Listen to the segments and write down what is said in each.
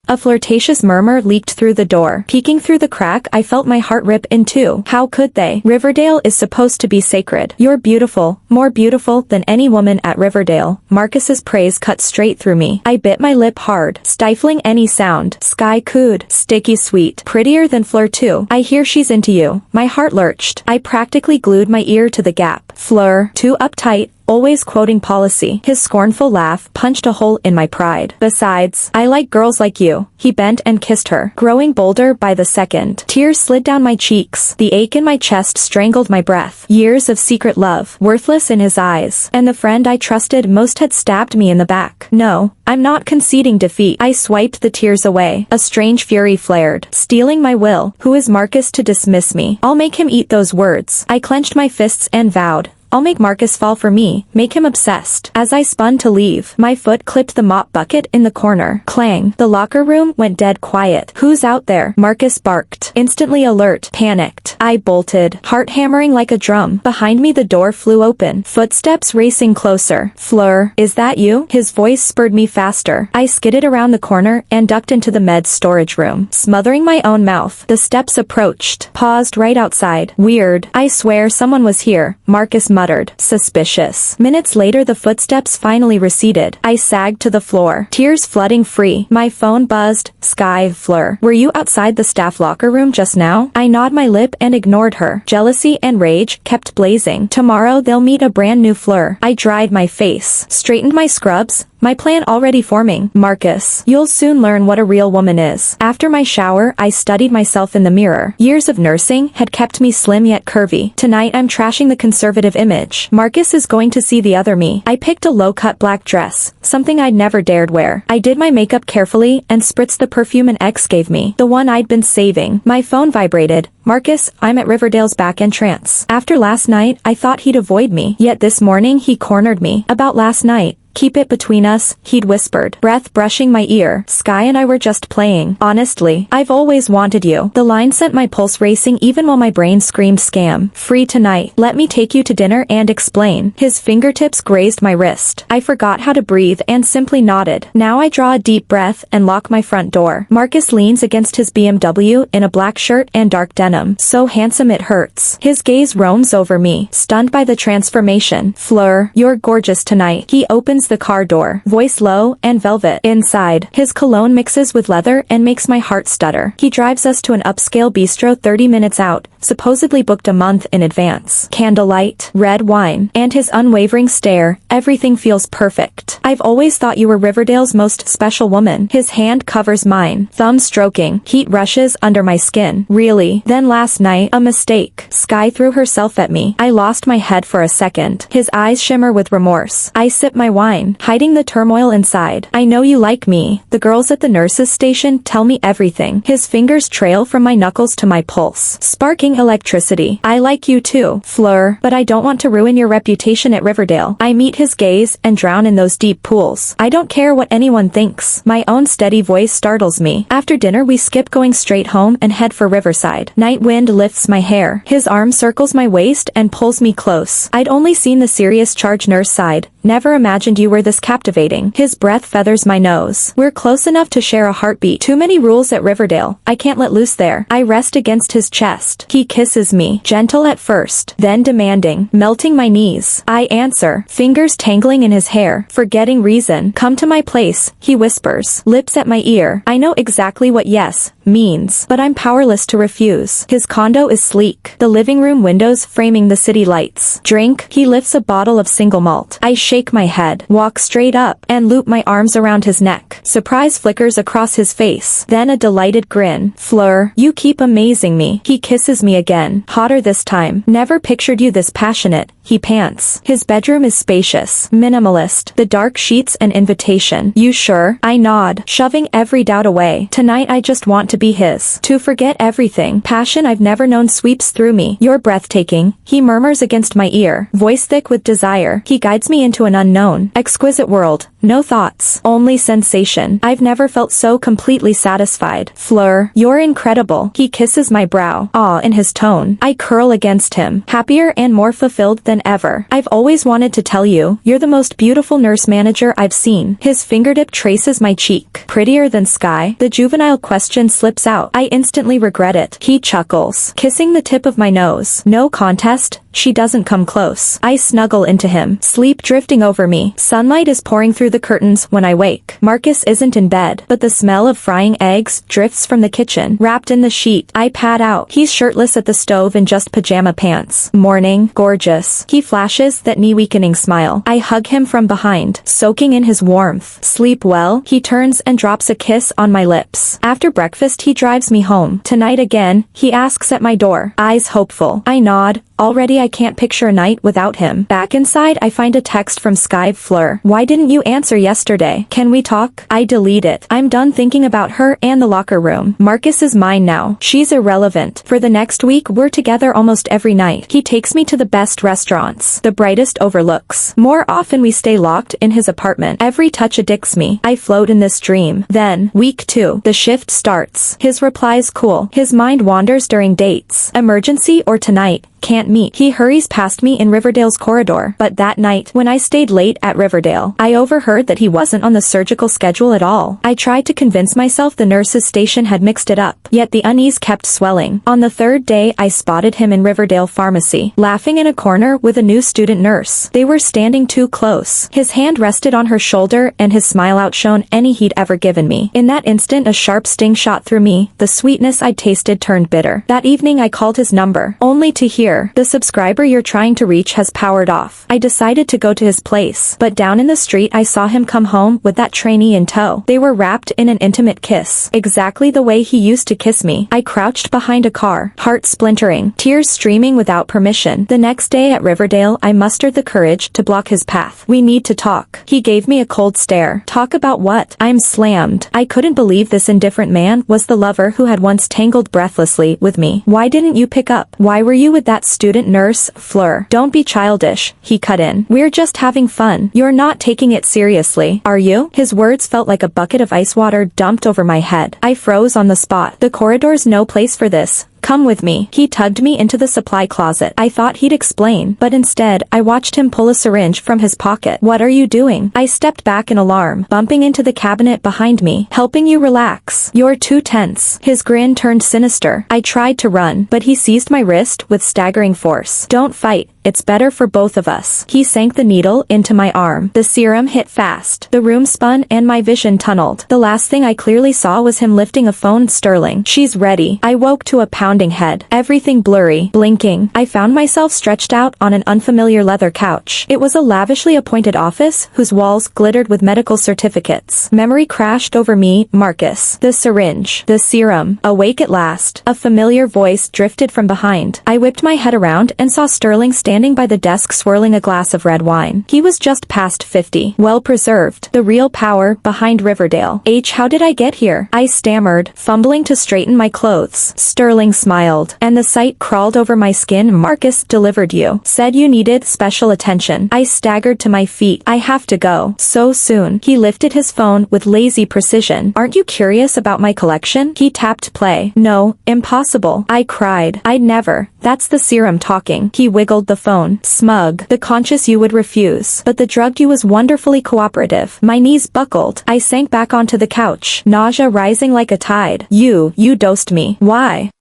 A flirtatious murmur leaked through the door. Peeking through the crack, I felt my heart rip in two. How could they? Riverdale is supposed to be sacred. You're beautiful, more beautiful than any woman at Riverdale. Marcus's praise cut straight through me. I bit my lip hard, stifling any sound. Sky cooed, sticky sweet, prettier than Fleur too. I hear she's into you. My heart lurched. I practically glued my ear to the gap. Fleur, too uptight, always quoting policy. His scornful laugh punched a hole in my pride. Besides, I like girls like you. He bent and kissed her, growing bolder by the second. Tears slid down my cheeks. The ache in my chest strangled my breath. Years of secret love, worthless in his eyes. And the friend I trusted most had stabbed me in the back. No, I'm not conceding defeat. I swiped the tears away. A strange fury flared, stealing my will. Who is Marcus to dismiss me? I'll make him eat those words. I clenched my fists and vowed, I'll make Marcus fall for me, make him obsessed. As I spun to leave, my foot clipped the mop bucket in the corner. Clang. The locker room went dead quiet. Who's out there? Marcus barked. Instantly alert, panicked. I bolted, heart hammering like a drum. Behind me the door flew open, footsteps racing closer. Fleur, is that you? His voice spurred me faster. I skidded around the corner and ducked into the med storage room, smothering my own mouth. The steps approached, paused right outside. Weird. I swear someone was here, Marcus muttered. Suspicious. Minutes later the footsteps finally receded. I sagged to the floor, tears flooding free. My phone buzzed. Sky, Fleur. Were you outside the staff locker room just now? I gnawed my lip and ignored her. Jealousy and rage kept blazing. Tomorrow they'll meet a brand new Fleur. I dried my face, straightened my scrubs, my plan already forming. Marcus, you'll soon learn what a real woman is. After my shower, I studied myself in the mirror. Years of nursing had kept me slim yet curvy. Tonight I'm trashing the conservative image. Marcus is going to see the other me. I picked a low-cut black dress, something I'd never dared wear. I did my makeup carefully and spritzed the perfume an ex gave me, the one I'd been saving. My phone vibrated. Marcus, I'm at Riverdale's back entrance. After last night, I thought he'd avoid me. Yet this morning he cornered me. About last night. Keep it between us, he'd whispered, breath brushing my ear. Sky and I were just playing. Honestly, I've always wanted you. The line sent my pulse racing even while my brain screamed scam. Free tonight. Let me take you to dinner and explain. His fingertips grazed my wrist. I forgot how to breathe and simply nodded. Now I draw a deep breath and lock my front door. Marcus leans against his BMW in a black shirt and dark denim. So handsome it hurts. His gaze roams over me, stunned by the transformation. Fleur, you're gorgeous tonight. He opens the car door, voice low and velvet. Inside, his cologne mixes with leather and makes my heart stutter. He drives us to an upscale bistro 30 minutes out, supposedly booked a month in advance. Candlelight, red wine, and his unwavering stare. Everything feels perfect. I've always thought you were Riverdale's most special woman. His hand covers mine, thumb stroking. Heat rushes under my skin. Really? Then last night, a mistake. Sky threw herself at me. I lost my head for a second. His eyes shimmer with remorse. I sip my wine, hiding the turmoil inside. I know you like me. The girls at the nurses' station tell me everything. His fingers trail from my knuckles to my pulse, sparking electricity. I like you too, Fleur, but I don't want to ruin your reputation at Riverdale. I meet his gaze and drown in those deep pools. I don't care what anyone thinks. My own steady voice startles me. After dinner we skip going straight home and head for Riverside. Night wind lifts my hair. His arm circles my waist and pulls me close. I'd only seen the serious charge nurse side. Never imagined you were this captivating. His breath feathers my nose. We're close enough to share a heartbeat. Too many rules at Riverdale. I can't let loose there. I rest against his chest. He kisses me, gentle at first, then demanding, melting my knees. I answer, fingers tangling in his hair, forgetting reason. Come to my place, he whispers, lips at my ear. I know exactly what yes means, but I'm powerless to refuse. His condo is sleek, the living room windows framing the city lights. Drink, he lifts a bottle of single malt. I shake my head, walk straight up, and loop my arms around his neck. Surprise flickers across his face, then a delighted grin. Fleur, you keep amazing me. He kisses me again, hotter this time. Never pictured you this passionate, he pants. His bedroom is spacious, minimalist, the dark sheets an invitation. You sure? I nod, shoving every doubt away. Tonight I just want to to be his. To forget everything. Passion I've never known sweeps through me. You're breathtaking, he murmurs against my ear. Voice thick with desire. He guides me into an unknown, exquisite world. No thoughts, only sensation. I've never felt so completely satisfied. Fleur, you're incredible. He kisses my brow, awe in his tone. I curl against him, happier and more fulfilled than ever. I've always wanted to tell you, you're the most beautiful nurse manager I've seen. His fingertip traces my cheek. Prettier than sky? The juvenile question slips out. I instantly regret it. He chuckles, kissing the tip of my nose. No contest. She doesn't come close. I snuggle into him, sleep drifting over me. Sunlight is pouring through the curtains when I wake. Marcus isn't in bed, but the smell of frying eggs drifts from the kitchen. Wrapped in the sheet, I pad out. He's shirtless at the stove in just pajama pants. Morning, gorgeous. He flashes that knee-weakening smile. I hug him from behind, soaking in his warmth. Sleep well? He turns and drops a kiss on my lips. After breakfast, he drives me home. Tonight again, he asks at my door, eyes hopeful. I nod. Already I can't picture a night without him. Back inside, I find a text from Sky. Fleur, why didn't you answer yesterday? Can we talk? I delete it. I'm done thinking about her and the locker room. Marcus is mine now. She's irrelevant. For the next week, we're together almost every night. He takes me to the best restaurants, the brightest overlooks. More often we stay locked in his apartment. Every touch addicts me. I float in this dream. Then, week 2, the shift starts. His replies cool. His mind wanders during dates. Emergency or tonight? Can't meet. He hurries past me in Riverdale's corridor. But that night, when I stayed late at Riverdale, I overheard that he wasn't on the surgical schedule at all. I tried to convince myself the nurse's station had mixed it up, yet the unease kept swelling. On the 3rd day, I spotted him in Riverdale Pharmacy, laughing in a corner with a new student nurse. They were standing too close. His hand rested on her shoulder and his smile outshone any he'd ever given me. In that instant, a sharp sting shot through me. The sweetness I'd tasted turned bitter. That evening, I called his number, only to hear, the subscriber you're trying to reach has powered off. I decided to go to his place, but down in the street I saw him come home with that trainee in tow. They were wrapped in an intimate kiss, exactly the way he used to kiss me. I crouched behind a car, heart splintering, tears streaming without permission. The next day at Riverdale, I mustered the courage to block his path. We need to talk. He gave me a cold stare. Talk about what? I'm slammed. I couldn't believe this indifferent man was the lover who had once tangled breathlessly with me. Why didn't you pick up? Why were you with that student nurse? Fleur, don't be childish, he cut in. We're just having fun. You're not taking it seriously, are you? His words felt like a bucket of ice water dumped over my head. I froze on the spot. The corridor's no place for this. Come with me. He tugged me into the supply closet. I thought he'd explain, but instead, I watched him pull a syringe from his pocket. What are you doing? I stepped back in alarm, bumping into the cabinet behind me. Helping you relax. You're too tense. His grin turned sinister. I tried to run, but he seized my wrist with staggering force. Don't fight. It's better for both of us. He sank the needle into my arm. The serum hit fast. The room spun and my vision tunneled. The last thing I clearly saw was him lifting a phone. Sterling. She's ready. I woke to a pounding head. Everything blurry. Blinking. I found myself stretched out on an unfamiliar leather couch. It was a lavishly appointed office whose walls glittered with medical certificates. Memory crashed over me. Marcus. The syringe. The serum. Awake at last. A familiar voice drifted from behind. I whipped my head around and saw Sterling standing by the desk swirling a glass of red wine. He was just past 50. Well preserved. The real power behind Riverdale. How did I get here? I stammered, fumbling to straighten my clothes. Sterling smiled, and the sight crawled over my skin. Marcus delivered you. Said you needed special attention. I staggered to my feet. I have to go. So soon. He lifted his phone with lazy precision. Aren't you curious about my collection? He tapped play. No, impossible. I cried. I'd never. That's the serum talking. He wiggled the phone. Smug. The conscious you would refuse. But the drugged you was wonderfully cooperative. My knees buckled. I sank back onto the couch. Nausea rising like a tide. You dosed me. Why?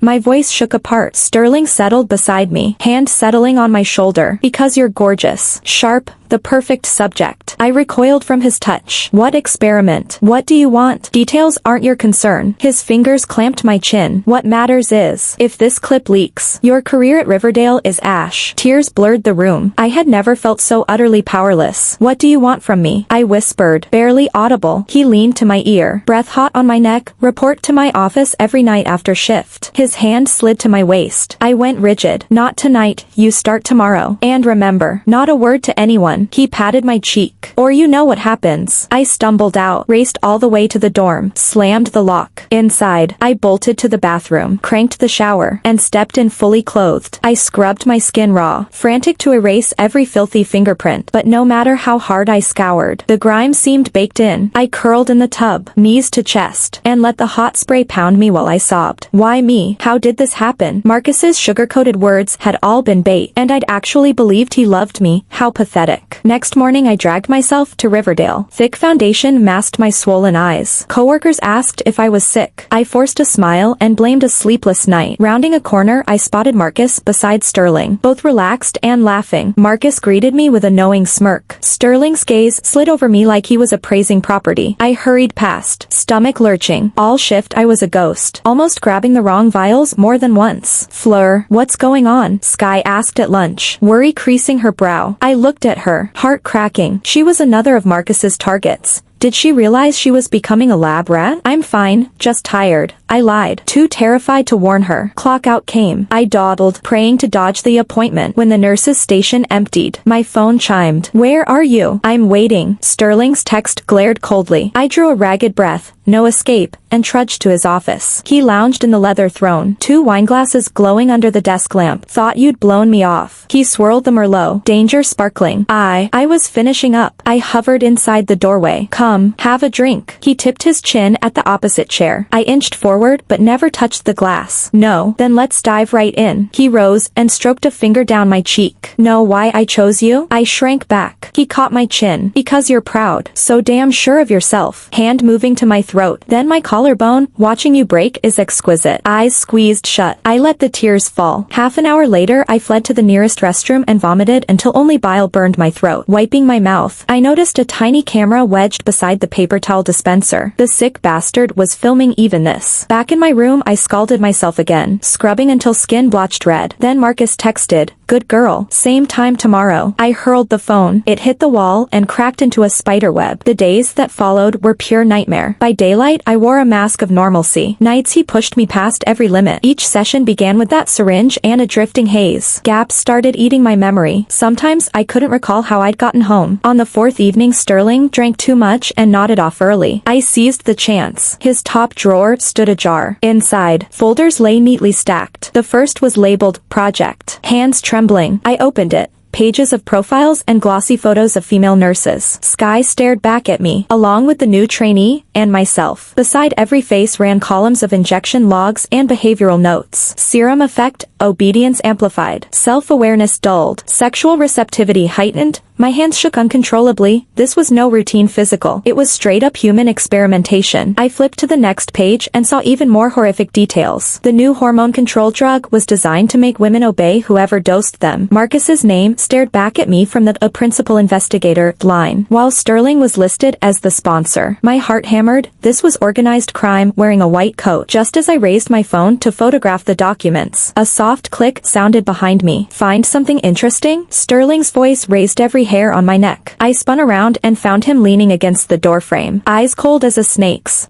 My voice shook apart. Sterling settled beside me, hand settling on my shoulder. Because you're gorgeous. Sharp. The perfect subject. I recoiled from his touch. What experiment? What do you want? Details aren't your concern. His fingers clamped my chin. What matters is, if this clip leaks, your career at Riverdale is ash. Tears blurred the room. I had never felt so utterly powerless. What do you want from me? I whispered, barely audible. He leaned to my ear, breath hot on my neck. Report to my office every night after shift. His hand slid to my waist. I went rigid. Not tonight. You start tomorrow. And remember, not a word to anyone. fine. He patted my cheek. Or you know what happens. I stumbled out, raced all the way to the dorm, slammed the lock. Inside, I bolted to the bathroom, cranked the shower, and stepped in fully clothed. I scrubbed my skin raw, frantic to erase every filthy fingerprint, but no matter how hard I scoured, the grime seemed baked in. I curled in the tub, knees to chest, and let the hot spray pound me while I sobbed. Why me? How did this happen? Marcus's sugar-coated words had all been bait, and I'd actually believed he loved me. How pathetic. Next morning I dragged myself to Riverdale. Thick foundation masked my swollen eyes. Coworkers asked if I was sick. I forced a smile and blamed a sleepless night. Rounding a corner I spotted Marcus beside Sterling, both relaxed and laughing. Marcus greeted me with a knowing smirk. Sterling's gaze slid over me like he was appraising property. I hurried past, stomach lurching. All shift I was a ghost, almost grabbing the wrong vials more than once. Fleur, what's going on? Sky asked at lunch, worry creasing her brow. I looked at her, heart cracking. She was another of Marcus's targets. Did she realize she was becoming a lab rat? I'm fine, just tired. I lied, too terrified to warn her. Clock out came. I dawdled, praying to dodge the appointment. When the nurse's station emptied, my phone chimed. Where are you? I'm waiting. Sterling's text glared coldly. I drew a ragged breath, no escape, and trudged to his office. He lounged in the leather throne, 2 wineglasses glowing under the desk lamp. Thought you'd blown me off. He swirled the Merlot, danger sparkling. I was finishing up. I hovered inside the doorway. Come, have a drink. He tipped his chin at the opposite chair. I inched forward, but never touched the glass. No, then let's dive right in. He rose and stroked a finger down my cheek. Know why I chose you? I shrank back. He caught my chin. Because you're proud. So damn sure of yourself. Hand moving to my throat. Then my collarbone. Watching you break is exquisite. Eyes squeezed shut. I let the tears fall. Half an hour later I fled to the nearest restroom and vomited until only bile burned my throat. Wiping my mouth, I noticed a tiny camera wedged beside the paper towel dispenser. The sick bastard was filming even this. Back in my room I scalded myself again, scrubbing until skin blotched red. Then Marcus texted, good girl, same time tomorrow. I hurled the phone. It hit the wall and cracked into a spider web. The days that followed were pure nightmare. By daylight I wore a mask of normalcy. Nights he pushed me past every limit. Each session began with that syringe and a drifting haze. Gaps started eating my memory. Sometimes I couldn't recall how I'd gotten home. On the 4th evening Sterling drank too much and nodded off early. I seized the chance. His top drawer stood ajar. Inside, folders lay neatly stacked. The first was labeled Project. Hands trembling, I opened it. Pages of profiles and glossy photos of female nurses. Sky stared back at me, along with the new trainee, and myself. Beside every face ran columns of injection logs and behavioral notes. Serum effect, obedience amplified. Self-awareness dulled. Sexual receptivity heightened. My hands shook uncontrollably. This was no routine physical. It was straight-up human experimentation. I flipped to the next page and saw even more horrific details. The new hormone control drug was designed to make women obey whoever dosed them. Marcus's name stared back at me from the "a principal investigator" line, while Sterling was listed as the sponsor. My heart hammered. This was organized crime wearing a white coat. Just as I raised my phone to photograph the documents, a soft click sounded behind me. Find something interesting? Sterling's voice raised every hair on my neck. I spun around and found him leaning against the doorframe, eyes cold as a snake's.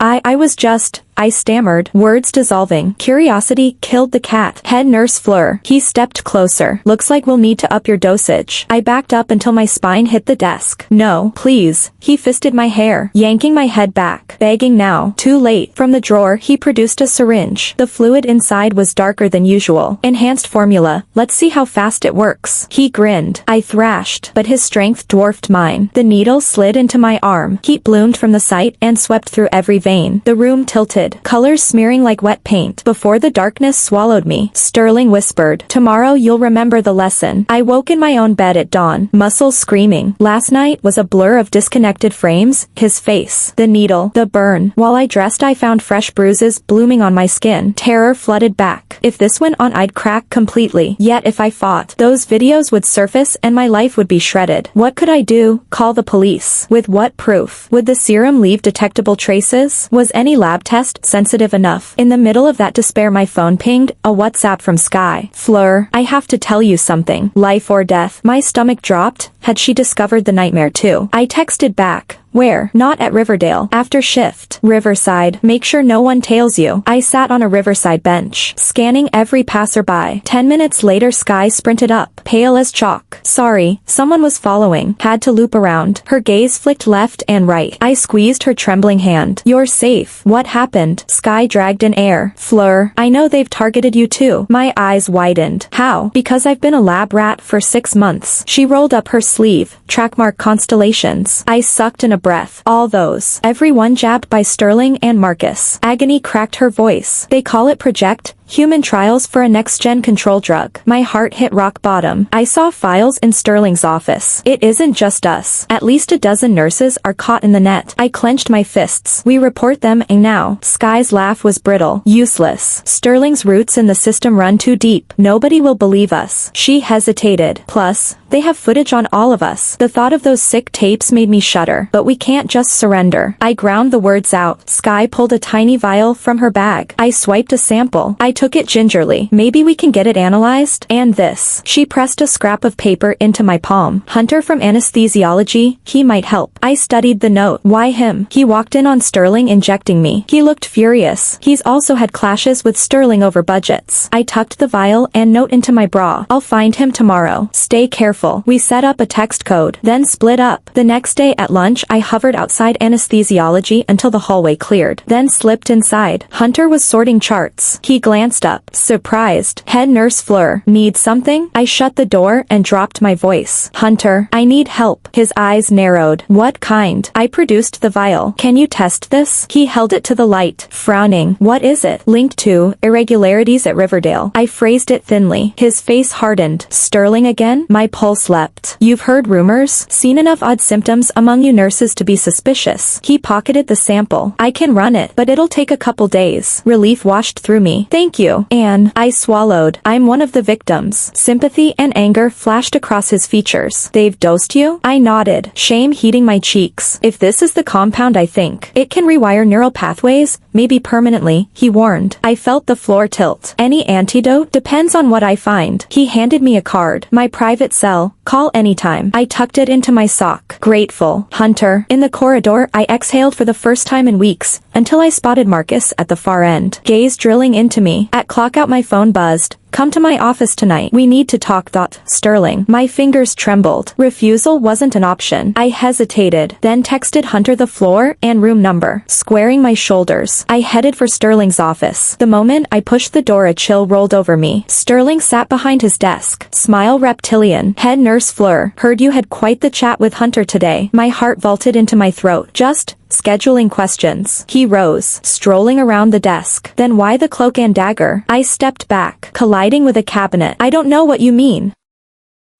I stammered, words dissolving. Curiosity killed the cat. Head nurse Fleur. He stepped closer. Looks like we'll need to up your dosage. I backed up until my spine hit the desk. No, please. He fisted my hair, yanking my head back. Begging now. Too late. From the drawer, he produced a syringe. The fluid inside was darker than usual. Enhanced formula. Let's see how fast it works. He grinned. I thrashed, but his strength dwarfed mine. The needle slid into my arm. Heat bloomed from the site and swept through every vein. The room tilted, colors smearing like wet paint. Before the darkness swallowed me, Sterling whispered, tomorrow you'll remember the lesson. I woke in my own bed at dawn, muscles screaming. Last night was a blur of disconnected frames, his face, the needle, the burn. While I dressed I found fresh bruises blooming on my skin. Terror flooded back. If this went on I'd crack completely. Yet if I fought, those videos would surface and my life would be shredded. What could I do? Call the police. With what proof? Would the serum leave detectable traces? Was any lab test sensitive enough? In the middle of that despair my phone pinged, a WhatsApp from Sky. Fleur, I have to tell you something. Life or death. My stomach dropped. Had she discovered the nightmare too? I texted back, Where? Not at Riverdale. After shift. Riverside. Make sure no one tails you. I sat on a riverside bench, scanning every passerby. 10 minutes later Sky sprinted up, pale as chalk. Sorry, someone was following. Had to loop around. Her gaze flicked left and right. I squeezed her trembling hand. You're safe. What happened? Sky dragged in air. Fleur, I know they've targeted you too. My eyes widened. How? Because I've been a lab rat for 6 months. She rolled up her sleeve. Trackmark constellations. I sucked in a breath. All those. Every one jabbed by Sterling and Marcus. Agony cracked her voice. They call it Project Human Trials for a next-gen control drug. My heart hit rock bottom. I saw files in Sterling's office. It isn't just us. At least a dozen nurses are caught in the net. I clenched my fists. We report them and now. Sky's laugh was brittle. Useless. Sterling's roots in the system run too deep. Nobody will believe us. She hesitated. Plus, they have footage on all of us. The thought of those sick tapes made me shudder. But we can't just surrender. I ground the words out. Sky pulled a tiny vial from her bag. I swiped a sample. I took it gingerly. Maybe we can get it analyzed? And this. She pressed a scrap of paper into my palm. Hunter from anesthesiology, he might help. I studied the note. Why him? He walked in on Sterling injecting me. He looked furious. He's also had clashes with Sterling over budgets. I tucked the vial and note into my bra. I'll find him tomorrow. Stay careful. We set up a text code, then split up. The next day at lunch I hovered outside anesthesiology until the hallway cleared, then slipped inside. Hunter was sorting charts. He glanced up, surprised. Head nurse Fleur, need something? I shut the door and dropped my voice. Hunter, I need help. His eyes narrowed. What kind? I produced the vial. Can you test this? He held it to the light, frowning. What is it? Linked to irregularities at Riverdale. I phrased it thinly. His face hardened. Sterling again? My pulse leapt. You've heard rumors? Seen enough odd symptoms among you nurses to be suspicious. He pocketed the sample. I can run it, but it'll take a couple days. Relief washed through me. Thank you, Anne. I swallowed. I'm one of the victims. Sympathy and anger flashed across his features. They've dosed you? I nodded, shame heating my cheeks. If this is the compound I think, it can rewire neural pathways, maybe permanently, he warned. I felt the floor tilt. Any antidote? Depends on what I find. He handed me a card. My private cell. Call anytime. I tucked it into my sock. Grateful. Hunter. In the corridor, I exhaled for the first time in weeks, until I spotted Marcus at the far end. Gaze drilling into me. At clockout my phone buzzed. Come to my office tonight. We need to talk, thought Sterling. My fingers trembled. Refusal wasn't an option. I hesitated, then texted Hunter the floor and room number. Squaring my shoulders, I headed for Sterling's office. The moment I pushed the door, a chill rolled over me. Sterling sat behind his desk, smile reptilian. Head nurse Fleur, heard you had quite the chat with Hunter today. My heart vaulted into my throat. Just scheduling questions. He rose, strolling around the desk. Then why the cloak and dagger? I stepped back, colliding with a cabinet. I don't know what you mean.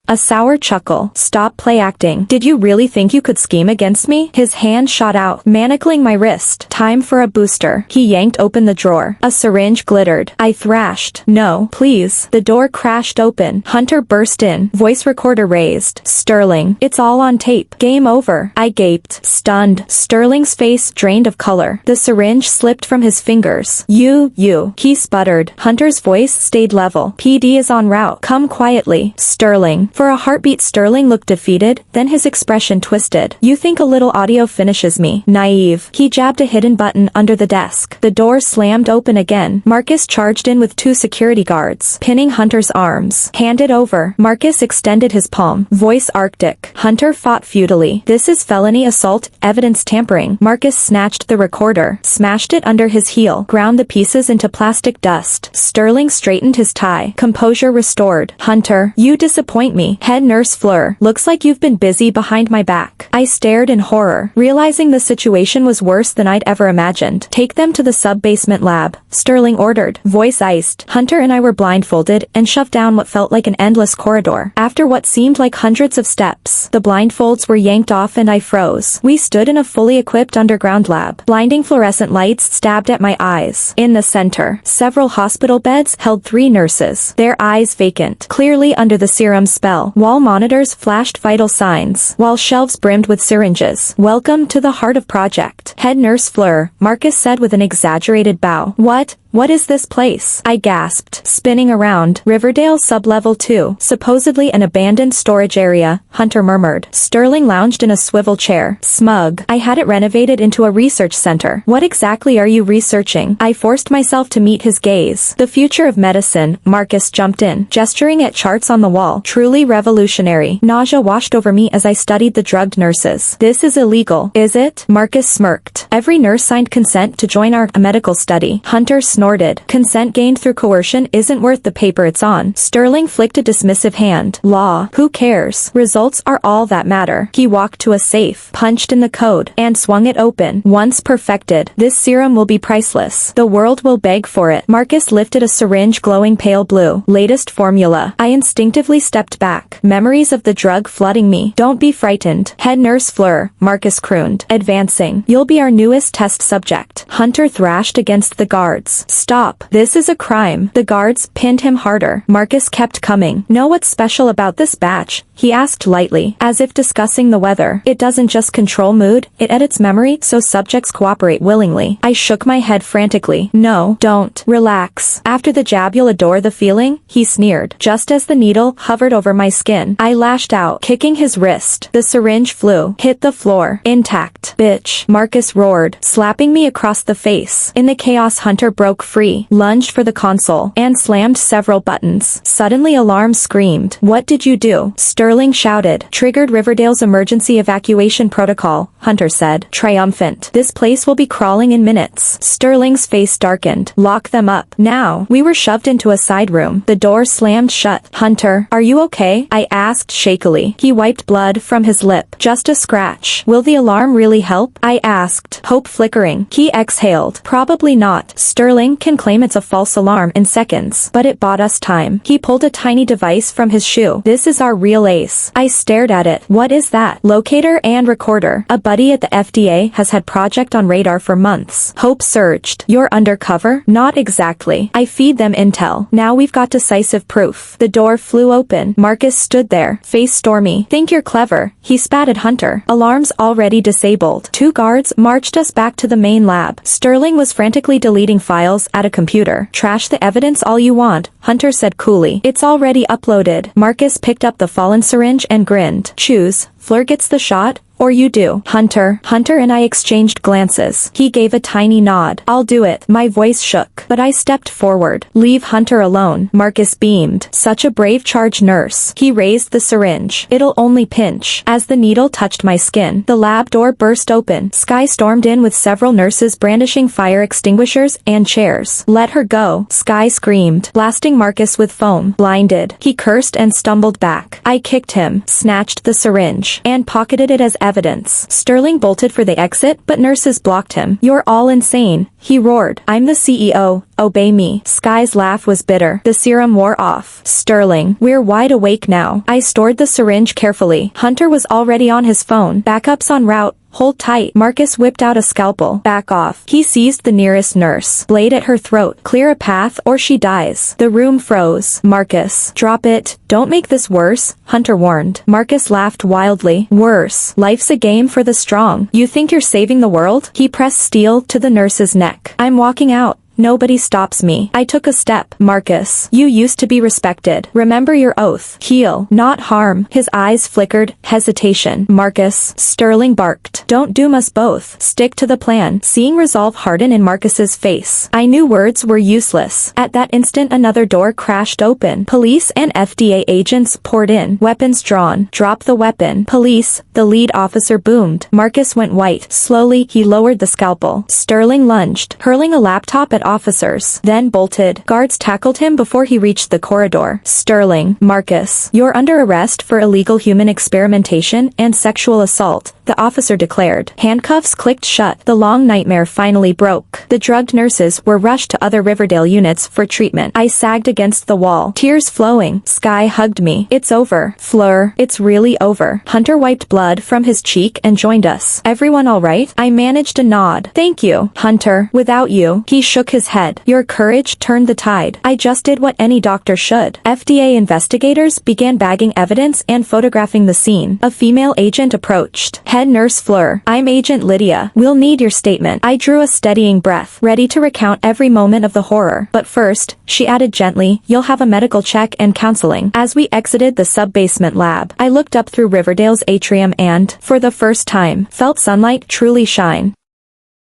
A sour chuckle. Stop play acting. Did you really think you could scheme against me? His hand shot out, manacling my wrist. Time for a booster. He yanked open the drawer. A syringe glittered. I thrashed. No, please. The door crashed open. Hunter burst in, voice recorder raised. Sterling, it's all on tape. Game over. I gaped, stunned. Sterling's face drained of color. The syringe slipped from his fingers. You. He sputtered. Hunter's voice stayed level. PD is en route. Come quietly. Sterling. For a heartbeat Sterling looked defeated, then his expression twisted. You think a little audio finishes me? Naive. He jabbed a hidden button under the desk. The door slammed open again. Marcus charged in with 2 security guards, pinning Hunter's arms. Hand it over. Marcus extended his palm. Voice arctic. Hunter fought futilely. This is felony assault, evidence tampering. Marcus snatched the recorder, smashed it under his heel, ground the pieces into plastic dust. Sterling straightened his tie. Composure restored. Hunter, you disappoint me. Head nurse Fleur, looks like you've been busy behind my back. I stared in horror, realizing the situation was worse than I'd ever imagined. Take them to the sub-basement lab, Sterling ordered, voice iced. Hunter and I were blindfolded and shoved down what felt like an endless corridor. After what seemed like hundreds of steps, the blindfolds were yanked off and I froze. We stood in a fully equipped underground lab. Blinding fluorescent lights stabbed at my eyes. In the center, several hospital beds held 3 nurses, their eyes vacant, clearly under the serum spell. Wall monitors flashed vital signs, while shelves brimmed with syringes. Welcome to the heart of Project. Head nurse Fleur, Marcus said with an exaggerated bow. What What is this place? I gasped, spinning around. Riverdale Sublevel 2, supposedly an abandoned storage area, Hunter murmured. Sterling lounged in a swivel chair. Smug. I had it renovated into a research center. What exactly are you researching? I forced myself to meet his gaze. The future of medicine, Marcus jumped in, gesturing at charts on the wall. Truly revolutionary. Nausea washed over me as I studied the drugged nurses. This is illegal, is it? Marcus smirked. Every nurse signed consent to join our medical study. Hunter snorted. Consent gained through coercion isn't worth the paper it's on. Sterling flicked a dismissive hand. Law. Who cares? Results are all that matter. He walked to a safe, punched in the code, and swung it open. Once perfected, this serum will be priceless. The world will beg for it. Marcus lifted a syringe glowing pale blue. Latest formula. I instinctively stepped back. Memories of the drug flooding me. Don't be frightened. Head nurse Fleur, Marcus crooned, advancing. You'll be our newest test subject. Hunter thrashed against the guards. Stop. This is a crime. The guards pinned him harder. Marcus kept coming. Know what's special about this batch? He asked lightly, as if discussing the weather. It doesn't just control mood, it edits memory so subjects cooperate willingly. I shook my head frantically. No, don't. Relax. After the jab you'll adore the feeling, he sneered. Just as the needle hovered over my skin, I lashed out, kicking his wrist. The syringe flew, hit the floor, intact. Bitch, Marcus roared, slapping me across the face. In the chaos, Hunter broke free, lunged for the console, and slammed several buttons. Suddenly alarm screamed. What did you do? Sterling shouted. Triggered Riverdale's emergency evacuation protocol, Hunter said, triumphant. This place will be crawling in minutes. Sterling's face darkened. Lock them up. Now. We were shoved into a side room. The door slammed shut. Hunter, are you okay? I asked shakily. He wiped blood from his lip. Just a scratch. Will the alarm really help? I asked, hope flickering. He exhaled. Probably not. Sterling can claim it's a false alarm in seconds, but it bought us time. He pulled a tiny device from his shoe. This is our real ace. I stared at it. What is that? Locator and recorder. A buddy at the FDA has had project on radar for months. Hope surged. You're undercover? Not exactly. I feed them intel. Now we've got decisive proof. The door flew open. Marcus stood there, face stormy. Think you're clever. He spat at Hunter. Alarms already disabled. 2 guards marched us back to the main lab. Sterling was frantically deleting files at a computer. Trash the evidence all you want, Hunter said coolly. It's already uploaded. Marcus picked up the fallen syringe and grinned. Choose. Fleur gets the shot, or you do. Hunter and I exchanged glances. He gave a tiny nod. I'll do it. My voice shook, but I stepped forward. Leave Hunter alone. Marcus beamed. Such a brave charge nurse. He raised the syringe. It'll only pinch. As the needle touched my skin, the lab door burst open. Sky stormed in with several nurses brandishing fire extinguishers and chairs. Let her go. Sky screamed, blasting Marcus with foam. Blinded. He cursed and stumbled back. I kicked him, snatched the syringe, and pocketed it as evidence. Sterling bolted for the exit, but nurses blocked him. You're all insane, he roared. I'm the CEO. Obey me. Sky's laugh was bitter. The serum wore off. Sterling, we're wide awake now. I stored the syringe carefully. Hunter was already on his phone. Backups en route. Hold tight. Marcus whipped out a scalpel. Back off. He seized the nearest nurse. Blade at her throat. Clear a path or she dies. The room froze. Marcus, drop it. Don't make this worse, Hunter warned. Marcus laughed wildly. Worse. Life's a game for the strong. You think you're saving the world? He pressed steel to the nurse's neck. I'm walking out. Nobody stops me. I took a step. Marcus, you used to be respected. Remember your oath. Heal, not harm. His eyes flickered. Hesitation. Marcus, Sterling barked. Don't doom us both. Stick to the plan. Seeing resolve harden in Marcus's face, I knew words were useless. At that instant another door crashed open. Police and FDA agents poured in. Weapons drawn. Drop the weapon. Police, the lead officer boomed. Marcus went white. Slowly, he lowered the scalpel. Sterling lunged, hurling a laptop at officers, then bolted. Guards tackled him before he reached the corridor. Sterling, Marcus, you're under arrest for illegal human experimentation and sexual assault, the officer declared. Handcuffs clicked shut. The long nightmare finally broke. The drugged nurses were rushed to other Riverdale units for treatment. I sagged against the wall, tears flowing. Sky hugged me. It's over. Fleur, it's really over. Hunter wiped blood from his cheek and joined us. Everyone all right? I managed a nod. Thank you, Hunter. Without you, he shook his head. Your courage turned the tide. I just did what any doctor should. FDA investigators began bagging evidence and photographing the scene. A female agent approached. Head nurse Fleur. I'm Agent Lydia. We'll need your statement. I drew a steadying breath, ready to recount every moment of the horror. But first, she added gently, you'll have a medical check and counseling. As we exited the sub-basement lab, I looked up through Riverdale's atrium and, for the first time, felt sunlight truly shine.